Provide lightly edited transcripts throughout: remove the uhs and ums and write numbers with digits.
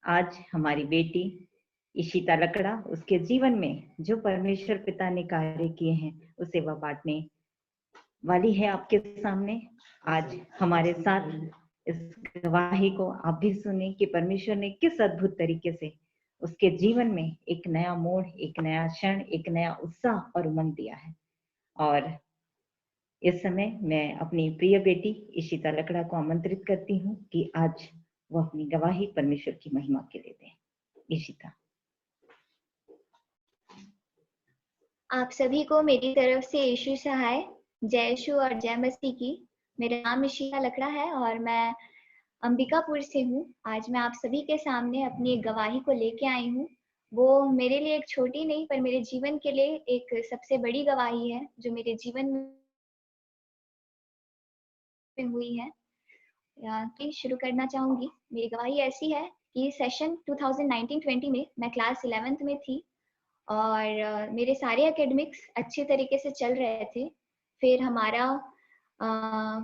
आज हमारी बेटी इशिता लकड़ा उसके जीवन में जो परमेश्वर पिता ने कार्य किए हैं उसे वह बांटने वाली है आपके सामने। आज हमारे साथ इस गवाही को आप भी सुने कि परमेश्वर ने किस अद्भुत तरीके से उसके जीवन में एक नया मोड़, एक नया क्षण, एक नया उत्साह और उमंग दिया है। और इस समय मैं अपनी प्रिय बेटी इशिता लकड़ा को आमंत्रित करती हूँ कि आज वो अपनी गवाही परमेश्वर की महिमा के लिए दें। इशिता। आप सभी को मेरी तरफ से यीशु सहाय, जय यीशु और जय मसीह की। मेरा नाम इशिता लकड़ा है और मैं अंबिकापुर से हूँ। आज मैं आप सभी के सामने अपनी एक गवाही को लेके आई हूँ। वो मेरे लिए एक छोटी नहीं पर मेरे जीवन के लिए एक सबसे बड़ी गवाही है जो मेरे जीवन में हुई है। शुरू करना चाहूंगी। मेरी गवाही ऐसी है कि सेशन 2019-20 में मैं क्लास 11th में थी और मेरे सारे एकेडमिक्स अच्छे तरीके से चल रहे थे। फिर हमारा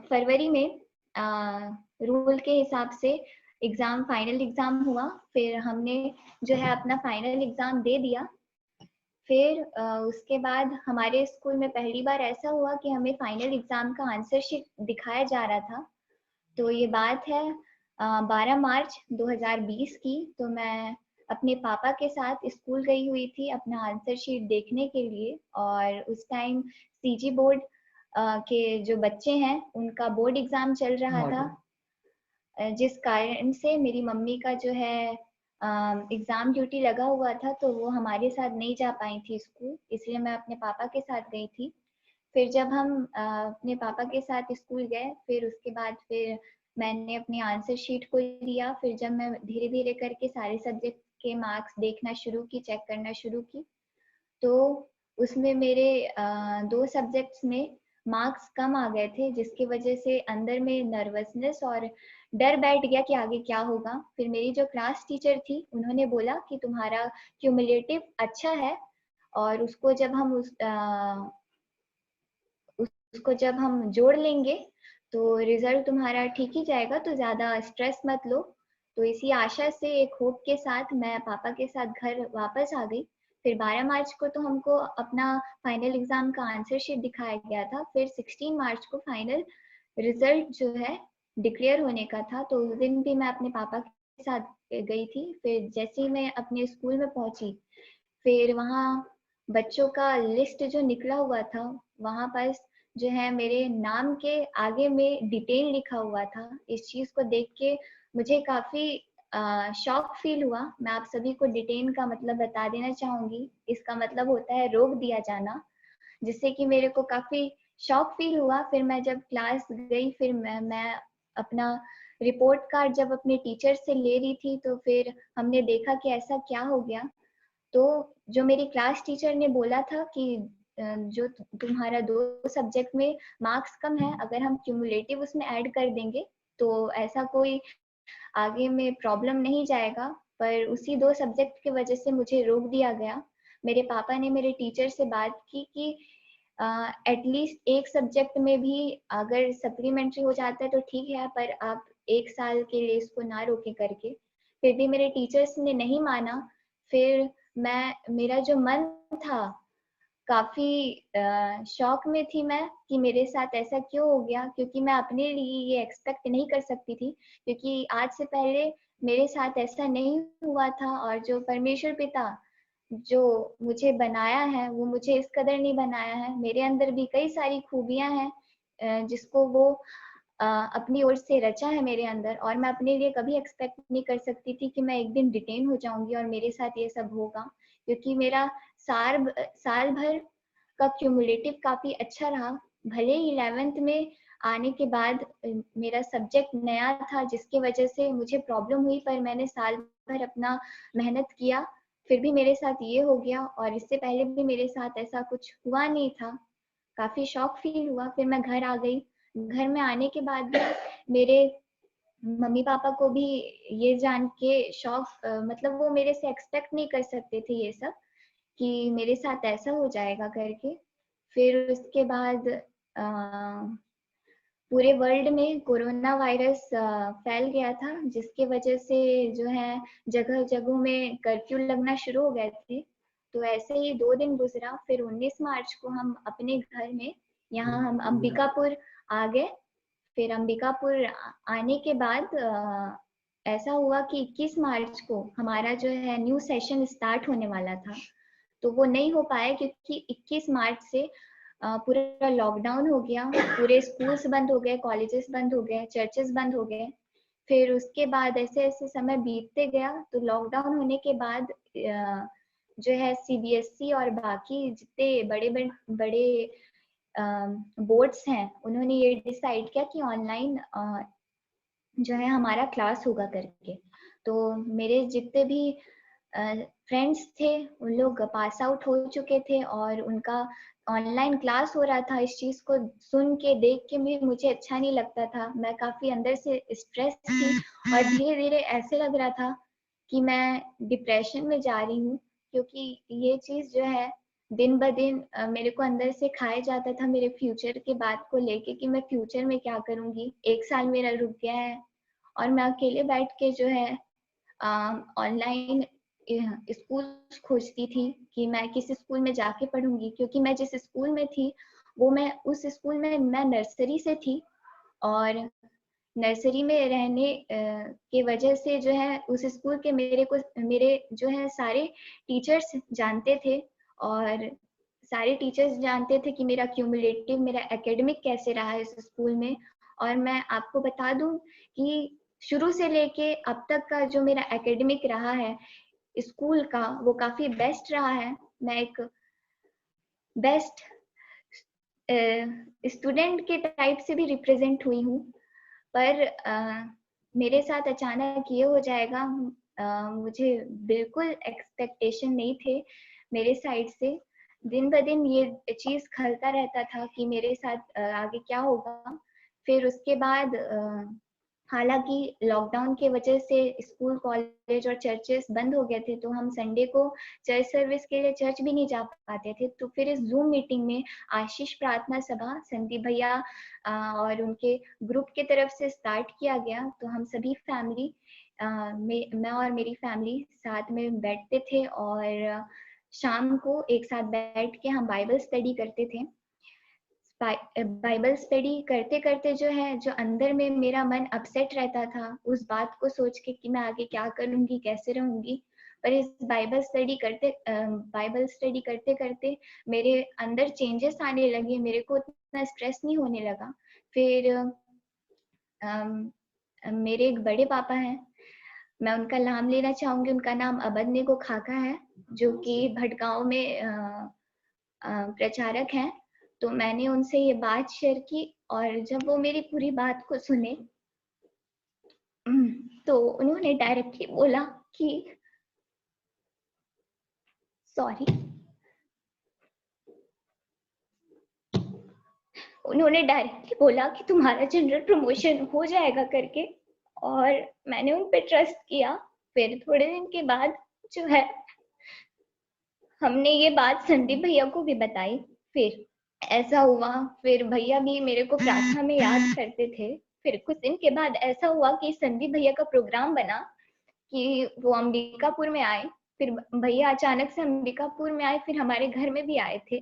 फरवरी में रूल के हिसाब से एग्ज़ाम, फाइनल एग्ज़ाम हुआ। फिर हमने जो है अपना फाइनल एग्ज़ाम दे दिया। फिर उसके बाद हमारे स्कूल में पहली बार ऐसा हुआ कि हमें फाइनल एग्ज़ाम का आंसर शीट दिखाया जा रहा था। तो ये बात है 12 मार्च 2020 की। तो मैं अपने पापा के साथ स्कूल गई हुई थी अपना आंसर शीट देखने के लिए। और उस टाइम सीजी बोर्ड के जो बच्चे हैं उनका बोर्ड एग्ज़ाम चल रहा था, जिस कारण से मेरी मम्मी का जो है एग्ज़ाम ड्यूटी लगा हुआ था, तो वो हमारे साथ नहीं जा पाई थी स्कूल, इसलिए मैं अपने पापा के साथ गई थी। फिर जब हम अपने पापा के साथ स्कूल गए, फिर उसके बाद फिर मैंने अपनी आंसर शीट को लिया। फिर जब मैं धीरे धीरे करके सारे सब्जेक्ट के मार्क्स देखना शुरू की, चेक करना शुरू की, तो उसमें मेरे 2 सब्जेक्ट्स में मार्क्स कम आ गए थे, जिसकी वजह से अंदर में नर्वसनेस और डर बैठ गया कि आगे क्या होगा। फिर मेरी जो क्लास टीचर थी उन्होंने बोला कि तुम्हारा क्यूमुलेटिव अच्छा है और उसको जब हम उसको जब हम जोड़ लेंगे तो रिजल्ट तुम्हारा ठीक ही जाएगा, तो ज़्यादा स्ट्रेस मत लो। तो इसी आशा से, एक होप के साथ मैं पापा के साथ घर वापस आ गई। फिर 12 मार्च को तो हमको अपना फाइनल एग्ज़ाम का आंसर शीट दिखाया गया था। फिर 16 मार्च को फाइनल रिजल्ट जो है डिक्लेयर होने का था। तो उस दिन भी मैं अपने पापा के साथ गई थी। फिर जैसे ही मैं अपने स्कूल में पहुंची, फिर वहाँ बच्चों का लिस्ट जो निकला हुआ था, वहाँ पर जो है मेरे नाम के आगे में डिटेन लिखा हुआ था। इस चीज़ को देख के मुझे काफ़ी शॉक फील हुआ। मैं आप सभी को डिटेन का मतलब बता देना चाहूँगी। इसका मतलब होता है रोक दिया जाना, जिससे कि मेरे को काफ़ी शॉक फील हुआ। फिर मैं जब क्लास गई, फिर मैं अपना रिपोर्ट कार्ड जब अपने टीचर से ले रही थी, तो फिर हमने देखा कि ऐसा क्या हो गया। तो जो मेरी क्लास टीचर ने बोला था कि जो तुम्हारा 2 सब्जेक्ट में मार्क्स कम है, अगर हम क्यूमुलेटिव उसमें ऐड कर देंगे तो ऐसा कोई आगे में प्रॉब्लम नहीं जाएगा, पर उसी 2 सब्जेक्ट की वजह से मुझे रोक दिया गया। मेरे पापा ने मेरे टीचर से बात की कि एटलीस्ट एक सब्जेक्ट में भी अगर सप्लीमेंट्री हो जाता है तो ठीक है, पर आप 1 साल के लिए इसको ना रोके करके। फिर भी मेरे टीचर्स ने नहीं माना। फिर मेरा जो मन था, काफ़ी शॉक में थी मैं कि मेरे साथ ऐसा क्यों हो गया, क्योंकि मैं अपने लिए ये एक्सपेक्ट नहीं कर सकती थी, क्योंकि आज से पहले मेरे साथ ऐसा नहीं हुआ था। और जो परमेश्वर पिता जो मुझे बनाया है, वो मुझे इस कदर नहीं बनाया है। मेरे अंदर भी कई सारी खूबियाँ हैं जिसको वो अपनी ओर से रचा है मेरे अंदर, और मैं अपने लिए कभी एक्सपेक्ट नहीं कर सकती थी कि मैं एक दिन डिटेन हो जाऊँगी और मेरे साथ ये सब होगा। क्योंकि मेरा साल भर का क्यूमुलेटिव काफ़ी अच्छा रहा। भले ही 11th में आने के बाद मेरा सब्जेक्ट नया था, जिसकी वजह से मुझे प्रॉब्लम हुई, पर मैंने साल भर अपना मेहनत किया, फिर भी मेरे साथ ये हो गया। और इससे पहले भी मेरे साथ ऐसा कुछ हुआ नहीं था। काफ़ी शॉक फील हुआ। फिर मैं घर आ गई। घर में आने के बाद भी मेरे मम्मी पापा को भी ये जान के शॉक, मतलब वो मेरे से एक्सपेक्ट नहीं कर सकते थे ये सब कि मेरे साथ ऐसा हो जाएगा करके। फिर उसके बाद पूरे वर्ल्ड में कोरोना वायरस फैल गया था, जिसके वजह से जो है जगह जगहों में कर्फ्यू लगना शुरू हो गए थे। तो ऐसे ही 2 दिन गुजरा, फिर 19 मार्च को हम अपने घर में, यहाँ हम अंबिकापुर आ गए। फिर अंबिकापुर आने के बाद ऐसा हुआ कि 21 मार्च को हमारा जो है न्यू सेशन स्टार्ट होने वाला था, तो वो नहीं हो पाया क्योंकि 21 मार्च से पूरा लॉकडाउन हो गया, पूरे स्कूल्स बंद हो गए, कॉलेजेस बंद हो गए, चर्चेस बंद हो गए। फिर उसके बाद ऐसे ऐसे समय बीतते गया, तो लॉकडाउन होने के बाद जो है सीबीएसई और बाकी जितने बड़े बड़े बोर्ड्स हैं, उन्होंने ये डिसाइड किया कि ऑनलाइन जो है हमारा क्लास होगा करके। तो मेरे जितने भी फ्रेंड्स थे, उन लोग पास आउट हो चुके थे और उनका ऑनलाइन क्लास हो रहा था। इस चीज को सुन के देख के भी मुझे अच्छा नहीं लगता था, मैं काफी अंदर से स्ट्रेस थी और धीरे धीरे ऐसे लग रहा था कि मैं डिप्रेशन में जा रही हूँ, क्योंकि ये चीज जो है दिन ब दिन मेरे को अंदर से खाया जाता था, मेरे फ्यूचर के बात को लेके कि मैं फ्यूचर में क्या करूंगी। 1 साल मेरा रुक गया है और मैं अकेले बैठ के जो है ऑनलाइन स्कूल खोजती थी कि मैं किस स्कूल में जाके पढ़ूंगी, क्योंकि मैं जिस स्कूल में थी वो मैं उस स्कूल में मैं नर्सरी से थी, और नर्सरी में रहने के वजह से जो है उस स्कूल के मेरे जो है सारे टीचर्स जानते थे, और सारे टीचर्स जानते थे कि मेरा क्यूमुलेटिव, मेरा एकेडमिक कैसे रहा है इस स्कूल में। और मैं आपको बता दूं कि शुरू से लेके अब तक का जो मेरा एकेडमिक रहा है स्कूल का, वो काफी बेस्ट रहा है। मैं एक बेस्ट स्टूडेंट के टाइप से भी रिप्रेजेंट हुई हूँ, पर मेरे साथ अचानक ये हो जाएगा, मुझे बिल्कुल एक्सपेक्टेशन नहीं थे मेरे साइड से। दिन ब दिन ये चीज खलता रहता था कि मेरे साथ आगे क्या होगा। फिर उसके बाद हालांकि लॉकडाउन के वजह से स्कूल, कॉलेज और चर्चेस बंद हो गए थे, तो हम संडे को चर्च सर्विस के लिए चर्च भी नहीं जा पाते थे। तो फिर इस जूम मीटिंग में आशीष प्रार्थना सभा संदीप भैया और उनके ग्रुप की तरफ से स्टार्ट किया गया। तो हम सभी फैमिली मैं और मेरी फैमिली साथ में बैठते थे और शाम को एक साथ बैठ के हम बाइबल स्टडी करते थे। बाइबल स्टडी करते करते जो है, जो अंदर में मेरा मन अपसेट रहता था उस बात को सोच के कि मैं आगे क्या करूंगी, कैसे रहूंगी, पर इस बाइबल स्टडी करते करते मेरे अंदर चेंजेस आने लगे, मेरे को इतना स्ट्रेस नहीं होने लगा। फिर मेरे एक बड़े पापा हैं, मैं उनका नाम लेना चाहूंगी, उनका नाम अबदनेगो खाका है, जो कि भटगांव में प्रचारक हैं। तो मैंने उनसे ये बात शेयर की, और जब वो मेरी पूरी बात को सुने तो उन्होंने डायरेक्टली बोला कि सॉरी, उन्होंने डायरेक्टली बोला कि तुम्हारा जनरल प्रमोशन हो जाएगा करके, और मैंने उन पे ट्रस्ट किया। फिर थोड़े दिन के बाद जो है हमने ये बात संदीप भैया को भी बताई। फिर ऐसा हुआ, फिर भैया भी मेरे को प्रार्थना में याद करते थे। फिर कुछ दिन के बाद ऐसा हुआ कि संदीप भैया का प्रोग्राम बना कि वो अंबिकापुर में आए। फिर भैया अचानक से अंबिकापुर में आए, फिर हमारे घर में भी आए थे।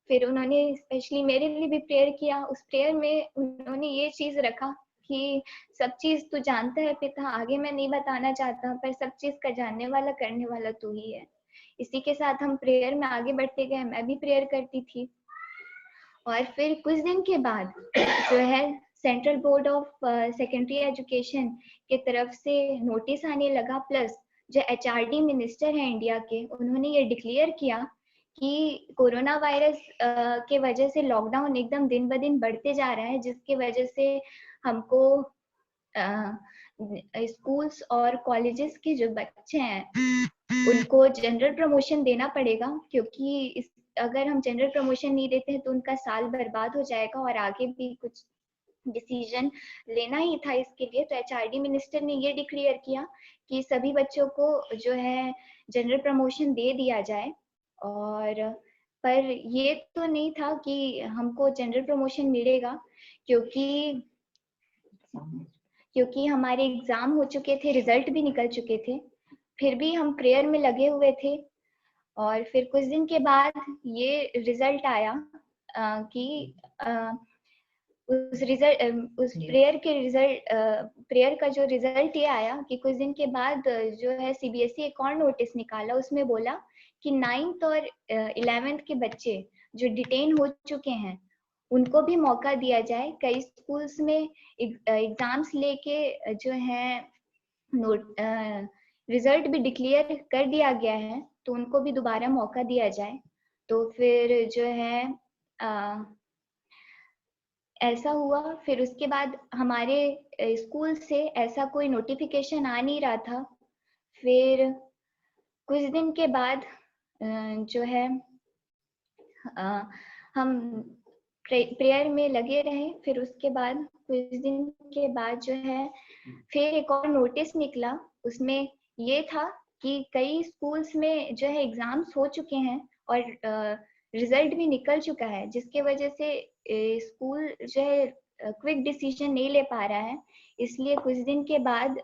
फिर उन्होंने स्पेशली मेरे लिए भी प्रेयर किया। उस प्रेयर में उन्होंने ये चीज रखा कि सब चीज तू जानता है पिता, आगे मैं नहीं बताना चाहता, पर सब चीज का जानने वाला करने वाला तू ही है। इसी के साथ हम प्रेयर में आगे बढ़ते गए, मैं भी प्रेयर करती थी। और फिर कुछ दिन के बाद जो है central board of secondary education के तरफ से नोटिस आने लगा, प्लस जो एचआरडी मिनिस्टर है इंडिया के, उन्होंने ये डिक्लेयर किया कि कोरोना वायरस के वजह से लॉकडाउन एकदम दिन ब दिन बढ़ते जा रहा है, जिसके वजह से हमको स्कूल्स और कॉलेजेस के जो बच्चे हैं उनको जनरल प्रमोशन देना पड़ेगा, क्योंकि अगर हम जनरल प्रमोशन नहीं देते हैं तो उनका साल बर्बाद हो जाएगा और आगे भी कुछ डिसीजन लेना ही था इसके लिए। तो एचआरडी मिनिस्टर ने ये डिक्लेयर किया कि सभी बच्चों को जो है जनरल प्रमोशन दे दिया जाए। और पर ये तो नहीं था कि हमको जनरल प्रमोशन मिलेगा, क्योंकि हमारे एग्जाम हो चुके थे, रिजल्ट भी निकल चुके थे। फिर भी हम प्रेयर में लगे हुए थे और फिर कुछ दिन के बाद ये रिजल्ट आया कि उस प्रेयर का जो रिजल्ट ये आया कि कुछ दिन के बाद जो है सीबीएसई एक और नोटिस निकाला। उसमें बोला कि 9th और 11th के बच्चे जो डिटेन हो चुके हैं उनको भी मौका दिया जाए। कई स्कूल्स में एग्जाम्स लेके जो है रिजल्ट भी डिक्लेयर कर दिया गया है, तो उनको भी दोबारा मौका दिया जाए। तो फिर जो है ऐसा हुआ। फिर उसके बाद हमारे स्कूल से ऐसा कोई नोटिफिकेशन आ नहीं रहा था। फिर कुछ दिन के बाद जो है हम प्रेयर में लगे रहे। फिर उसके बाद कुछ दिन के बाद जो है फिर एक और नोटिस निकला। उसमें ये था कि कई स्कूल्स में जो है एग्जाम्स हो चुके हैं और रिजल्ट भी निकल चुका है, जिसके वजह से स्कूल जो है क्विक डिसीजन नहीं ले पा रहा है। इसलिए कुछ दिन के बाद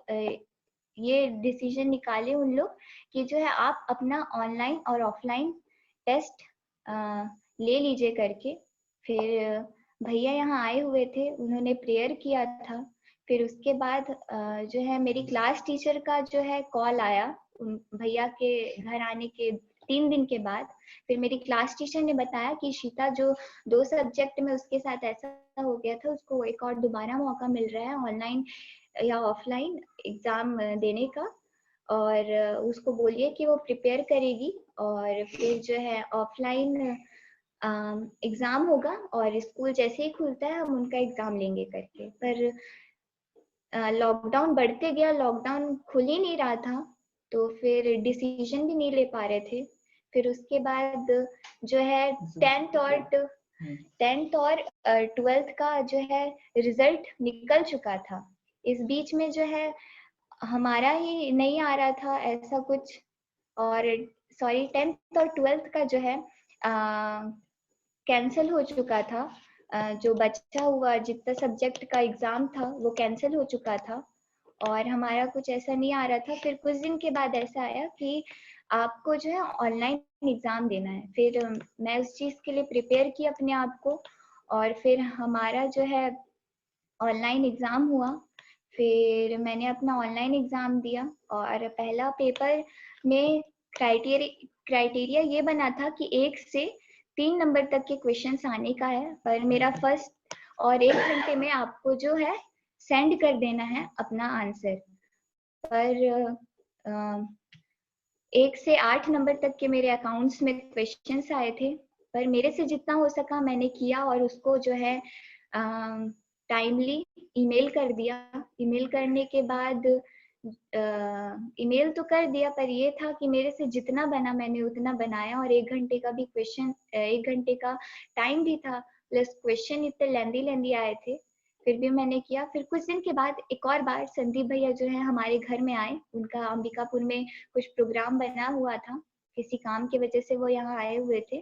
ये डिसीजन निकाले उन लोग कि जो है आप अपना ऑनलाइन और ऑफलाइन टेस्ट ले लीजिए करके। फिर भैया यहाँ आए हुए थे, उन्होंने प्रेयर किया था। फिर उसके बाद जो है मेरी क्लास टीचर का जो है कॉल आया भैया के घर आने के 3 दिन के बाद। फिर मेरी क्लास टीचर ने बताया कि शीता जो 2 सब्जेक्ट में उसके साथ ऐसा हो गया था, उसको एक और दोबारा मौका मिल रहा है ऑनलाइन या ऑफलाइन एग्जाम देने का, और उसको बोलिए कि वो प्रिपेयर करेगी और फिर जो है ऑफलाइन एग्जाम होगा और स्कूल जैसे ही खुलता है हम उनका एग्जाम लेंगे करके। पर लॉकडाउन बढ़ते गया, लॉकडाउन खुल ही नहीं रहा था, तो फिर डिसीजन भी नहीं ले पा रहे थे। फिर उसके बाद जो है 10th और 12th का जो है रिजल्ट निकल चुका था। इस बीच में जो है हमारा ही नहीं आ रहा था ऐसा कुछ, और 10th और 12th का जो है कैंसिल हो चुका था। जो बचा हुआ जितना सब्जेक्ट का एग्जाम था वो कैंसिल हो चुका था और हमारा कुछ ऐसा नहीं आ रहा था। फिर कुछ दिन के बाद ऐसा आया कि आपको जो है ऑनलाइन एग्जाम देना है। फिर मैं उस चीज के लिए प्रिपेयर की अपने आप को, और फिर हमारा जो है ऑनलाइन एग्जाम हुआ। फिर मैंने अपना ऑनलाइन एग्जाम दिया और पहला पेपर में क्राइटेरिया ये बना था कि 1 से 3 नंबर तक के क्वेश्चंस आने का है। पर मेरा फर्स्ट और 1 घंटे में आपको जो है सेंड कर देना है अपना आंसर। पर 1 से 8 नंबर तक के मेरे अकाउंट्स में क्वेश्चंस आए थे, पर मेरे से जितना हो सका मैंने किया और उसको जो है टाइमली ईमेल कर दिया। ईमेल करने के बाद ईमेल तो कर दिया, पर ये था कि मेरे से जितना बना मैंने उतना बनाया, और 1 घंटे का भी 1 घंटे का टाइम भी था, प्लस क्वेश्चन इतने लेंदी आए थे, फिर भी मैंने किया। फिर कुछ दिन के बाद एक और बार संदीप भैया जो है हमारे घर में आए। उनका अंबिकापुर में कुछ प्रोग्राम बना हुआ था, किसी काम की वजह से वो यहाँ आए हुए थे।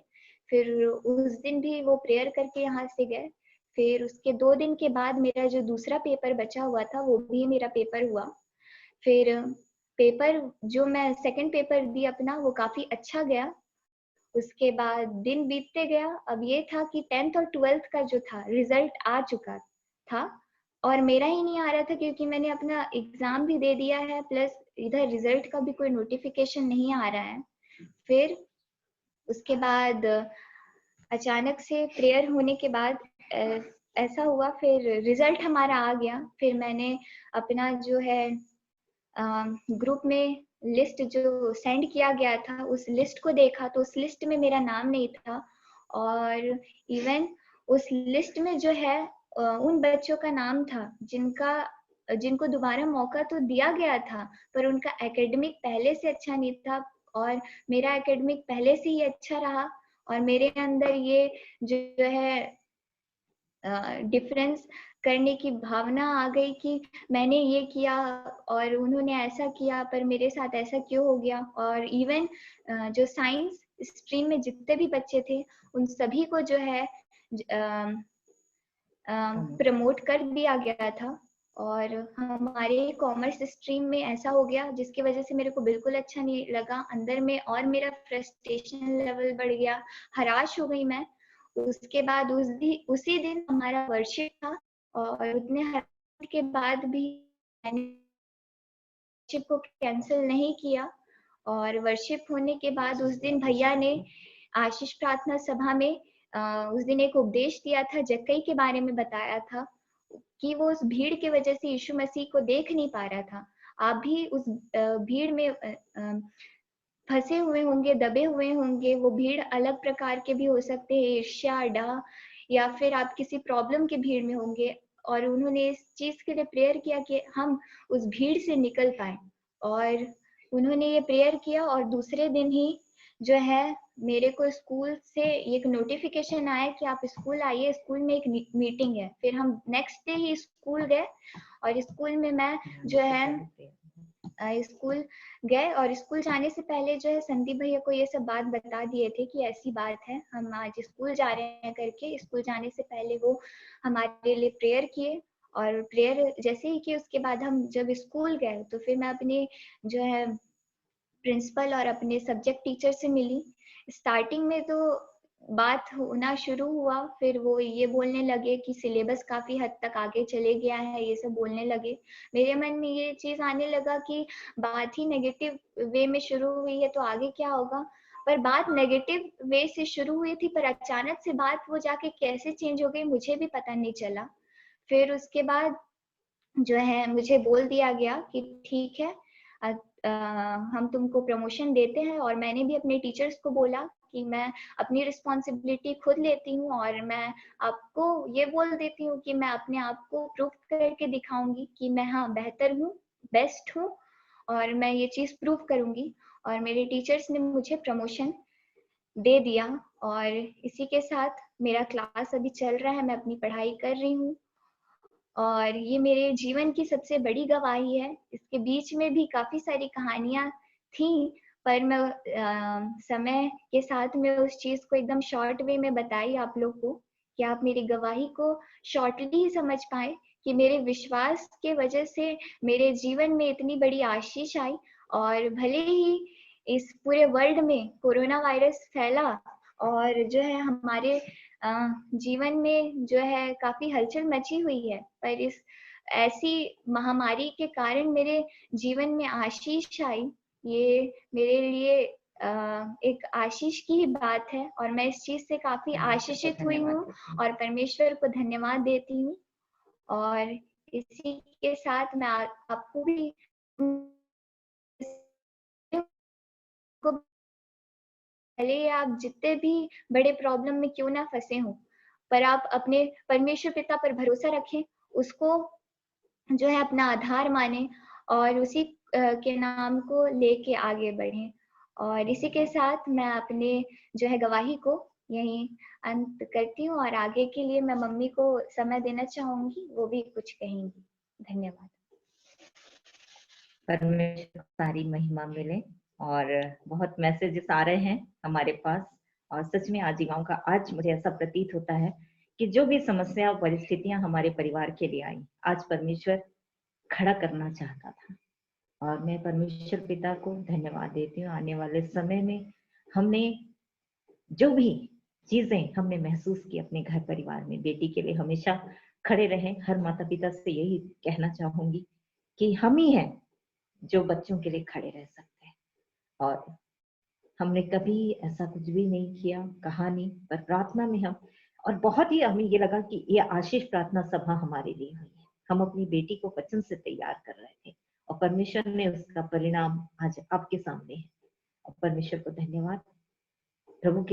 फिर उस दिन भी वो प्रेयर करके यहाँ से गए। फिर उसके 2 दिन के बाद मेरा जो दूसरा पेपर बचा हुआ था वो भी मेरा पेपर हुआ। फिर पेपर जो मैं सेकंड पेपर दी अपना वो काफी अच्छा गया। उसके बाद दिन बीतते गया। अब ये था कि 10th और 12th का जो था रिजल्ट आ चुका था और मेरा ही नहीं आ रहा था, क्योंकि मैंने अपना एग्जाम भी दे दिया है, प्लस इधर रिजल्ट का भी कोई नोटिफिकेशन नहीं आ रहा है। फिर उसके बाद अचानक से प्रेयर होने के बाद ऐसा हुआ, फिर रिजल्ट हमारा आ गया। फिर मैंने अपना जो है ग्रुप में लिस्ट जो सेंड किया गया था उस लिस्ट को देखा, तो उस लिस्ट में मेरा नाम नहीं था, और इवन उस लिस्ट में जो है उन बच्चों का नाम था जिनको दोबारा मौका तो दिया गया था, पर उनका एकेडमिक पहले से अच्छा नहीं था और मेरा एकेडमिक पहले से ही अच्छा रहा, और मेरे अंदर ये जो है डिफरेंस करने की भावना आ गई कि मैंने ये किया और उन्होंने ऐसा किया, पर मेरे साथ ऐसा क्यों हो गया। और इवन जो साइंस स्ट्रीम में जितने भी बच्चे थे उन सभी को जो है प्रमोट कर दिया गया था। और हमारे कॉमर्स स्ट्रीम में ऐसा हो गया जिसकी वजह से मेरे को बिल्कुल अच्छा नहीं लगा अंदर में, और मेरा फ्रस्ट्रेशन लेवल बढ़ गया, हराश हो गई मैं। उसके बाद उसी दिन हमारा वर्शिप था, और उतने हरास के बाद भी मैंने वर्शिप को कैंसिल नहीं किया। और वर्शिप होने के बाद उस दिन भैया ने आशीष प्रार्थना सभा में उस दिन एक उपदेश दिया था, जक्कई के बारे में बताया था कि वो उस भीड़ की वजह से यीशु मसीह को देख नहीं पा रहा था। आप भी उस भीड़ में फंसे हुए होंगे, दबे हुए होंगे। वो भीड़ अलग प्रकार के भी हो सकते हैं, ईर्ष्या, डा, या फिर आप किसी प्रॉब्लम की भीड़ में होंगे। और उन्होंने इस चीज के लिए प्रेयर किया कि हम उस भीड़ से निकल पाए, और उन्होंने ये प्रेयर किया। और दूसरे दिन ही जो है मेरे को स्कूल से एक नोटिफिकेशन आया कि आप स्कूल आइए, स्कूल में एक मीटिंग है। फिर हम नेक्स्ट डे ही स्कूल गए, और स्कूल में मैं जो है स्कूल गए। और स्कूल जाने से पहले जो है संदीप भैया को ये सब बात बता दिए थे कि ऐसी बात है, हम आज स्कूल जा रहे हैं करके। स्कूल जाने से पहले वो हमारे लिए प्रेयर किए, और प्रेयर जैसे ही किए उसके बाद हम जब स्कूल गए तो फिर मैं अपने जो है प्रिंसिपल और अपने सब्जेक्ट टीचर से मिली। स्टार्टिंग में तो बात होना शुरू हुआ, फिर वो ये बोलने लगे कि सिलेबस काफी हद तक आगे चले गया है, ये सब बोलने लगे। मेरे मन में ये चीज आने लगा कि बात ही नेगेटिव वे में शुरू हुई है तो आगे क्या होगा। पर बात नेगेटिव वे से शुरू हुई थी, पर अचानक से बात वो जाके कैसे चेंज हो गई मुझे भी पता नहीं चला। फिर उसके बाद जो है मुझे बोल दिया गया कि ठीक है, हम तुमको प्रमोशन देते हैं। और मैंने भी अपने टीचर्स को बोला कि मैं अपनी रिस्पॉन्सिबिलिटी खुद लेती हूँ, और मैं आपको ये बोल देती हूँ कि मैं अपने आप को प्रूव करके दिखाऊंगी कि मैं हाँ बेहतर हूँ, बेस्ट हूँ, और मैं ये चीज प्रूव करूंगी। और मेरे टीचर्स ने मुझे प्रमोशन दे दिया। और इसी के साथ मेरा क्लास अभी चल रहा है, मैं अपनी पढ़ाई कर रही हूँ, और ये मेरे जीवन की सबसे बड़ी गवाही है। इसके बीच में भी काफी सारी कहानियां थी, पर मैं समय के साथ में उस चीज को एकदम शॉर्ट वे में बताई आप लोग को, कि आप मेरी गवाही को शॉर्टली ही समझ पाए कि मेरे विश्वास के वजह से मेरे जीवन में इतनी बड़ी आशीष आई। और भले ही इस पूरे वर्ल्ड में कोरोना वायरस फैला, और जो है हमारे जीवन में जो है काफी हलचल मची हुई है, पर इस ऐसी महामारी के कारण मेरे जीवन में आशीष आई, ये मेरे लिए एक आशीष की ही बात है। और मैं इस चीज से काफी आशीषित हुई हूँ, और परमेश्वर को धन्यवाद देती हूँ। और इसी के साथ मैं आपको भी को भले ही आप जितने भी बड़े प्रॉब्लम में क्यों ना फंसे हों, पर आप अपने परमेश्वर पिता पर भरोसा रखें, उसको जो है अपना आधार माने, और उसी के नाम को लेके आगे बढ़ें। और इसी के साथ मैं अपने जो है गवाही को यहीं अंत करती हूँ, और आगे के लिए मैं मम्मी को समय देना चाहूंगी, वो भी कुछ कहेंगी। धन्यवाद। परमेश्वर को सारी महिमा मिले। और बहुत मैसेजेस आ रहे हैं हमारे पास, और सच में आजीवाओं का आज मुझे ऐसा प्रतीत होता है कि जो भी समस्या और परिस्थितियां हमारे परिवार के लिए आई, आज परमेश्वर खड़ा करना चाहता था। और मैं परमेश्वर पिता को धन्यवाद देती हूँ। आने वाले समय में हमने जो भी चीजें हमने महसूस की अपने घर परिवार में, बेटी के लिए हमेशा खड़े रहे। हर माता पिता से यही कहना चाहूंगी कि हम ही हैं जो बच्चों के लिए खड़े रह सकते हैं। और हमने कभी ऐसा कुछ भी नहीं किया, कहा नहीं, पर प्रार्थना में हम, और बहुत ही हमें ये लगा कि ये आशीष प्रार्थना सभा हमारे लिए हुई है। हम अपनी बेटी को वचन से तैयार कर रहे थे, और परमेश्वर ने उसका परिणाम आज आपके सामने है। और परमेश्वर को धन्यवाद। प्रभु के